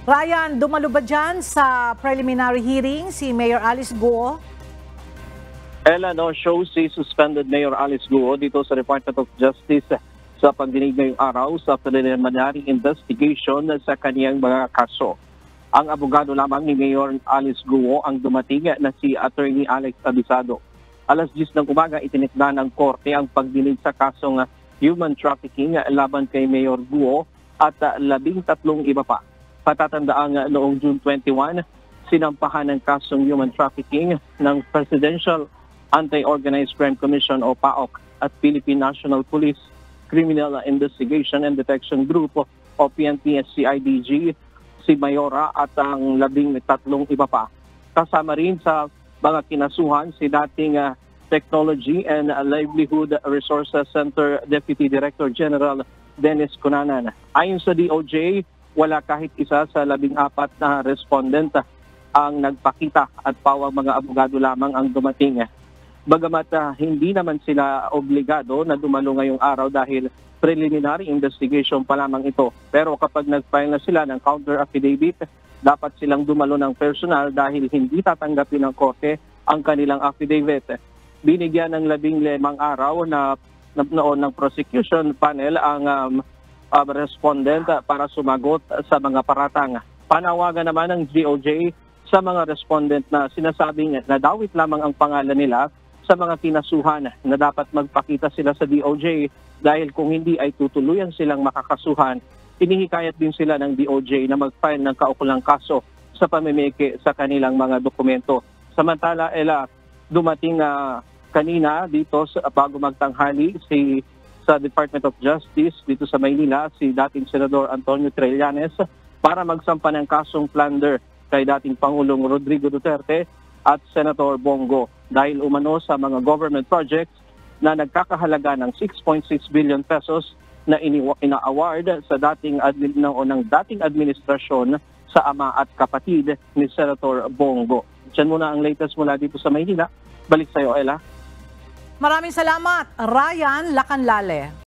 Ryan, dumalo ba dyan sa preliminary hearing si Mayor Alice Guo? Ella, no show si suspended Mayor Alice Guo dito sa Department of Justice sa pagdinig ngayong araw sa preliminary investigation sa kaniyang mga kaso. Ang abogado lamang ni Mayor Alice Guo ang dumating na si Attorney Alex Abisado. Alas 10 ng umaga itinikda ng korte ang pagdinig sa kasong human trafficking laban kay Mayor Guo at 13 iba pa. Patatandaang noong June 21, sinampahan ng kasong human trafficking ng Presidential Anti-Organized Crime Commission o PAOC at Philippine National Police Criminal Investigation and Detection Group o PNP-SCIDG si Mayora at ang 13 iba pa. Kasama rin sa mga kinasuhan si dating Technology and Livelihood Resources Center Deputy Director General Dennis Cunanan. Ayon sa DOJ, wala kahit isa sa 14 na respondent ang nagpakita at pawang mga abogado lamang ang dumating. Bagamat hindi naman sila obligado na dumalo ngayong araw dahil preliminary investigation pa lamang ito. Pero kapag nag-file na sila ng counter affidavit, dapat silang dumalo ng personal dahil hindi tatanggapin ng korte ang kanilang affidavit. Binigyan ng 15 araw na noon ng prosecution panel ang respondent para sumagot sa mga paratang. Panawagan naman ng DOJ sa mga respondent na sinasabing nadawit lamang ang pangalan nila sa mga kinasuhan na dapat magpakita sila sa DOJ dahil kung hindi ay tutuluyan silang makakasuhan. Inihikayat din sila ng DOJ na mag-file ng kaukulang kaso sa pamimiki sa kanilang mga dokumento. Samantala, dumating kanina dito bago magtanghali sa Department of Justice dito sa Maynila si dating Senador Antonio Trillanes para magsampa ng kasong plunder kay dating Pangulong Rodrigo Duterte at Senator Bongo dahil umano sa mga government projects na nagkakahalaga ng 6.6 billion pesos na ina-award sa dating administrasyon sa ama at kapatid ni Senator Bongo. Diyan muna ang latest mula dito sa Maynila. Balik sa iyo, Ella. Maraming salamat, Ryan Lacanlale.